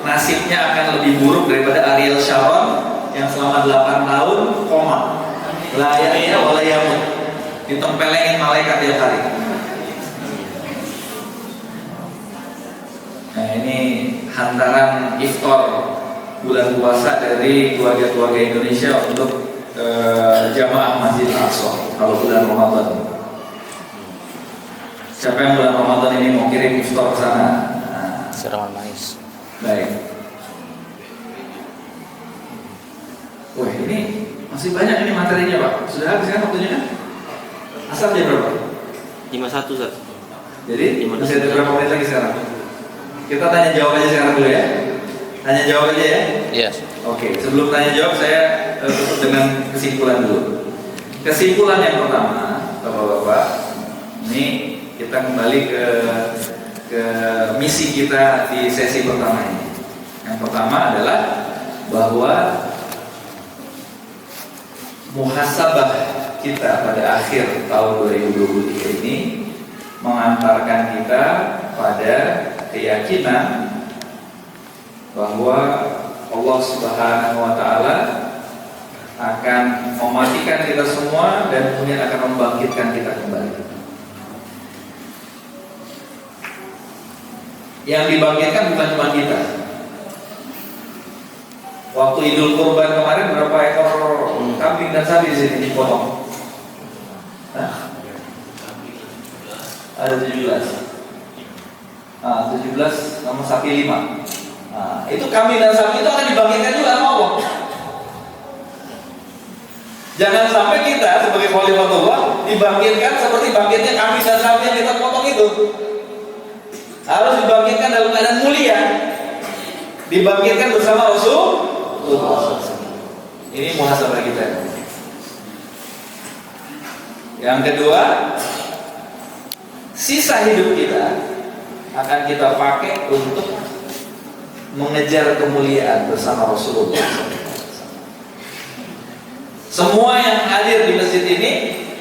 A: nasibnya akan lebih buruk daripada Ariel Sharon yang selama 8 tahun koma, layaknya walayamut, ditempelengin malaikat tiap hari. Nah, ini hantaran iftar bulan puasa dari keluarga-keluarga Indonesia untuk jamaah Masjid Al-Aqsa kalau bulan Ramadan. Siapa yang bulan Ramadan ini mau kirim iftar ke sana?
B: Siraman manis.
A: Baik. Wah, ini masih banyak ini materinya, Pak. Sudah habis kan waktunya kan? Asal jam berapa?
B: 51, Ustaz.
A: Jadi masih ada berapa menit lagi sekarang? Kita tanya jawab aja sekarang dulu ya. Tanya jawab aja ya.
B: Yes.
A: Oke, sebelum tanya jawab saya tutup dengan kesimpulan dulu. Kesimpulan yang pertama, Bapak-bapak, ini kita kembali ke misi kita di sesi pertama ini. Yang pertama adalah bahwa muhasabah kita pada akhir tahun 2023 ini mengantarkan kita pada keyakinan bahwa Allah Subhanahu wa Ta'ala akan mematikan kita semua dan kemudian akan membangkitkan kita kembali. Yang dibangkitkan bukan cuma kita. Waktu Idul Kurban kemarin berapa ekor kambing dan sapi di sini dipotong? Nah, ada 17. 17 sama sapi 5. Nah, itu kambing dan sapi itu akan dibangkitkan juga sama Allah. Jangan sampai kita sebagai Khalifatullah dibangkitkan seperti bangkitnya kambing dan sapi yang kita potong itu. Harus dibangkitkan dalam keadaan mulia. Dibangkitkan bersama Rasulullah. Ini muhasabah kita. Yang kedua, sisa hidup kita akan kita pakai untuk mengejar kemuliaan bersama Rasulullah. Semua yang hadir di masjid ini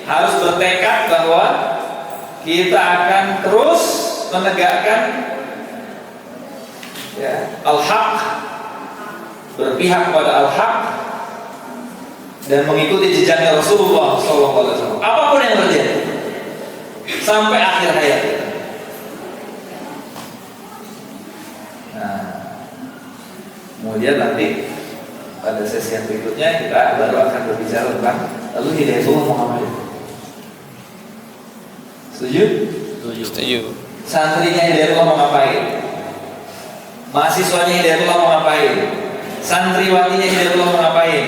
A: harus bertekad bahwa kita akan terus menegakkan al-haq, berpihak pada al-haq dan mengikuti jejaknya Rasulullah SAW. Apapun yang terjadi sampai akhir hayat. Nah, kemudian nanti pada sesi yang berikutnya kita baru akan berbicara tentang lalu Hidayatullah mau ngapain. Setuju?
B: Setuju.
A: Santrinya Hidayatullah mau ngapain? Mahasiswanya Hidayatullah mau ngapain? Santriwatinya Hidayatullah mau ngapain?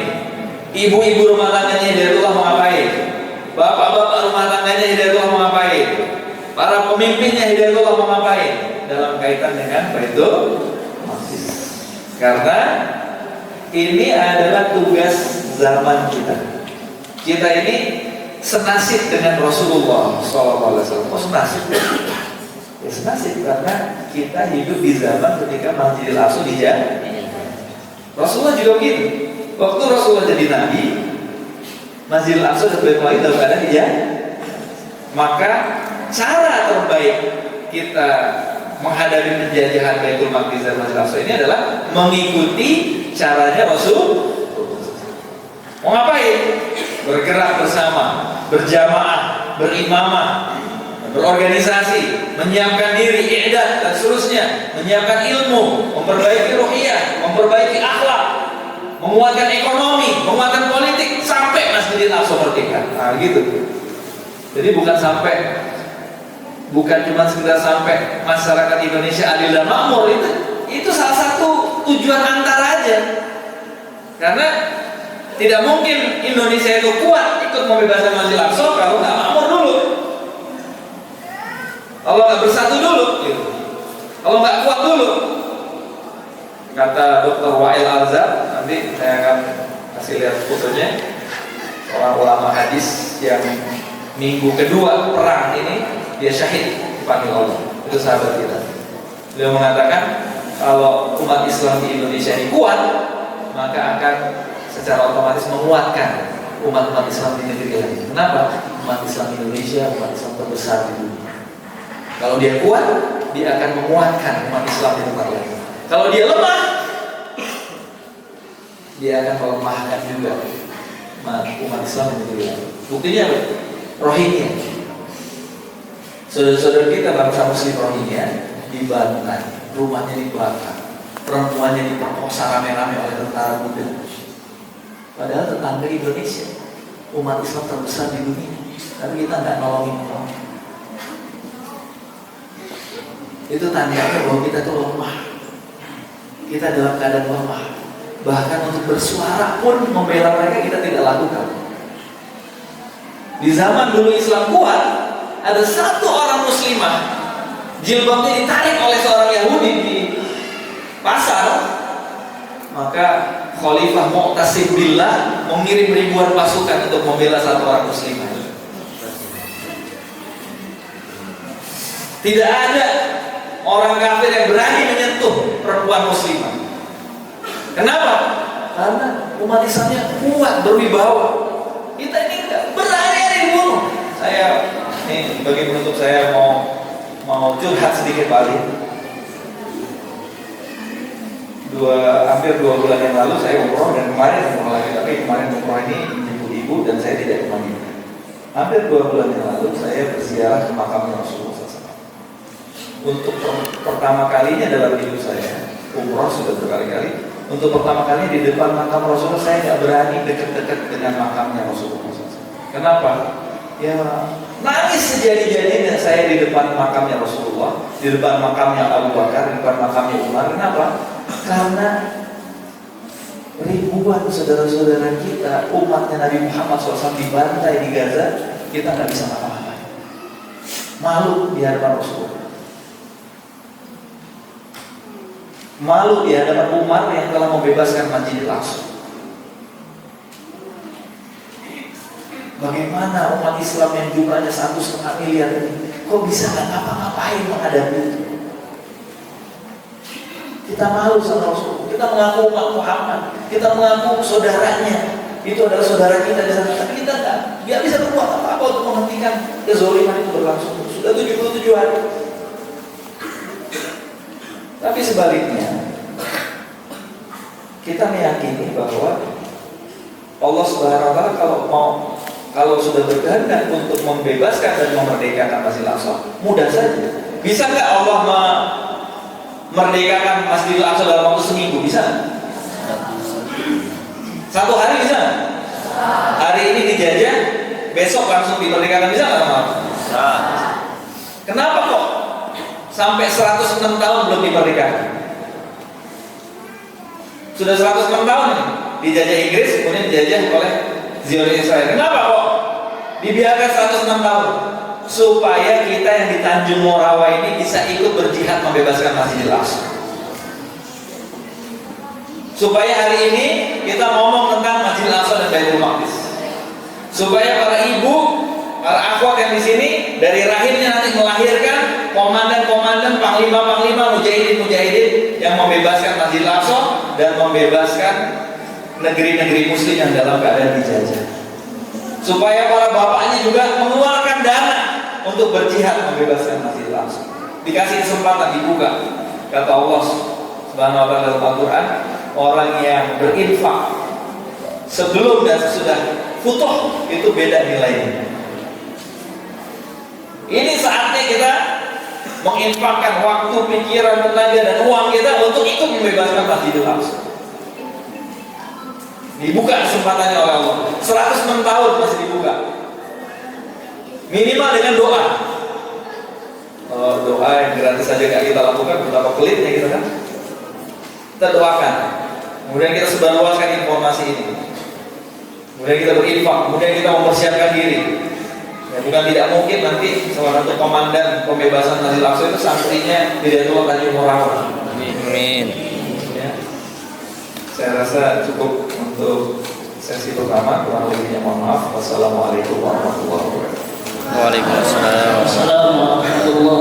A: Ibu-ibu rumah tangganya Hidayatullah mau ngapain? Bapak-bapak rumah tangganya Hidayatullah mau ngapain? Para pemimpinnya Hidayatullah mau ngapain? Dalam kaitan dengan Baitul Maqdis. Karena ini adalah tugas zaman kita. Kita ini senasib dengan Rasulullah SAW. Oh senasib? Ya senasib karena kita hidup di zaman ketika Masjidil Aqsa dijajah. Rasulullah juga begitu. Waktu Rasulullah jadi Nabi, Masjidil Aqsa sudah mulai dalam keadaan dijajah. Maka cara terbaik kita menghadapi penjajahan Baitul Maqdis dan Masjidil Aqsa ini adalah mengikuti caranya Rasul. Mau ngapain? Bergerak bersama, berjamaah, berimamah, berorganisasi, menyiapkan diri, i'dad dan seterusnya, menyiapkan ilmu, memperbaiki ruhiyah, memperbaiki akhlak, menguatkan ekonomi, menguatkan politik sampai Masjidil Aqsa merdeka. Nah, gitu. Jadi bukan cuma sekedar sampai masyarakat Indonesia adil dan makmur, itu salah satu tujuan antara aja. Karena tidak mungkin Indonesia itu kuat ikut membebaskan Masjidil Aqsa kalau nggak makmur dulu, kalau nggak bersatu dulu, gitu. Kalau nggak kuat dulu. Kata Dr. Wa'il Alzar, nanti saya akan kasih lihat fotonya, seorang ulama hadis yang minggu kedua perang ini dia syahid dipanggil Allah. Itu sahabat kita. Beliau mengatakan kalau umat Islam di Indonesia ini kuat, maka akan secara otomatis menguatkan umat-umat Islam di negeri lain. Kenapa? Umat Islam Indonesia umat Islam terbesar di dunia. Kalau dia kuat, dia akan menguatkan umat Islam di tempat lain. Kalau dia lemah, dia akan melemahkan juga umat Islam di negeri lain. Buktinya apa? Rohingya. Saudara-saudara kita bangsa Muslim Rohingya dibantah, rumahnya dibakar, perempuannya diperkosa rame-rame oleh tentara muda. Padahal tetangga Indonesia, umat Islam terbesar di dunia, tapi kita nggak nolongin orang. Itu tandanya bahwa kita itu lemah. Kita dalam keadaan lemah. Bahkan untuk bersuara pun membela mereka kita tidak lakukan. Di zaman dulu Islam kuat, ada satu orang muslimah jilbabnya ditarik oleh seorang Yahudi di pasar, maka Khalifah Mu'tasim Billah mengirim ribuan pasukan untuk membela satu orang muslimah. Tidak ada orang kafir yang berani menyentuh perempuan muslimah. Kenapa? Karena umat Islamnya kuat, berwibawa. Kita ini enggak berani dibunuh. Saya ini bagi penutup saya mau curhat sedikit balik. Hampir 2 bulan yang lalu saya umroh dan kemarin umroh lagi, tapi kemarin umroh ini ibu-ibu dan saya tidak ke Madinah. Hampir 2 bulan yang lalu saya berziarah ke makamnya Rasulullah SAW. Untuk pertama kalinya dalam hidup saya, umroh sudah berkali-kali. Untuk pertama kali di depan makam Rasulullah saya tidak berani dekat-dekat dengan makamnya Rasulullah SAW. Kenapa? Ya nangis sejadi-jadinya saya di depan makamnya Rasulullah, di depan makamnya Abu Bakar, di depan makamnya Umar. Kenapa? Karena ribuan saudara-saudara kita, umatnya Nabi Muhammad SAW dibantai di Gaza, kita nggak bisa ngapa-ngapain. Malu di hadapan Rasulullah. Malu di hadapan Umar yang telah membebaskan Masjidil Aqsa. Bagaimana umat Islam yang jumlahnya 1,5 miliar ini kok bisa nggak ngapa-ngapain menghadapi itu? Kita malu sama Rasul. Kita mengaku umat Muhammad, kita mengaku saudaranya, itu adalah saudara kita di sana. Tapi kita nggak bisa berbuat apa-apa untuk menghentikan kezaliman itu berlangsung. Sudah 77 hari. Tapi sebaliknya, kita meyakini bahwa Allah Subhanahu wa Ta'ala kalau sudah berkehendak untuk membebaskan dan memerdekakan Masjidil Aqsa, mudah saja. Bisa nggak Allah memerdekakan Masjidil Aqsa dalam waktu seminggu? Bisa? 1 hari bisa? Hari ini dijajah, besok langsung dimerdekakan, bisa nggak? Kenapa kok sampai 106 tahun belum dimerdekakan? Sudah 106 tahun nih, dijajah Inggris, kemudian dijajah oleh Zionis Israel. Kenapa kok dibiarkan 106 tahun? Supaya kita yang di Tanjung Morawa ini bisa ikut berjihad membebaskan Masjidil Aqsa. Supaya hari ini kita ngomong tentang Masjidil Aqsa dan Baitul Maqdis. Supaya para ibu, para akhwat yang di sini dari rahimnya nanti melahirkan komandan-komandan, panglima-panglima, mujahidin-mujahidin yang membebaskan Masjidil Aqsa dan membebaskan negeri-negeri muslim yang dalam keadaan dijajah. Supaya para bapaknya juga mengeluarkan dana untuk berjihad membebaskan Masjidil Aqsa. Dikasih kesempatan dibuka. Kata Allah Subhanahu wa taala dalam Al-Qur'an, orang yang berinfak sebelum dan sesudah futuh itu beda nilainya. Ini saatnya kita menginfakkan waktu, pikiran, tenaga, dan uang kita untuk ikut membebaskan Masjidil Aqsa. Dibuka kesempatannya oleh Allah. 106 tahun masih dibuka. Minimal dengan doa. Doa yang gratis saja gak kita lakukan, betapa pelitnya kita kan. Kita doakan. Kemudian kita sebarluaskan informasi ini. Kemudian kita berinfak. Kemudian kita mempersiapkan diri. Ya, bukan tidak mungkin nanti salah satu komandan pembebasan Masjidil Aqsa itu santrinya tidak tua Tanjung Morawa.
B: Amin.
A: Ya. Saya rasa cukup untuk sesi pertama. Kurang lebihnya mohon maaf. Wassalamualaikum warahmatullahi wabarakatuh.
B: Waalaikumsalam.
C: Assalamualaikum warahmatullahi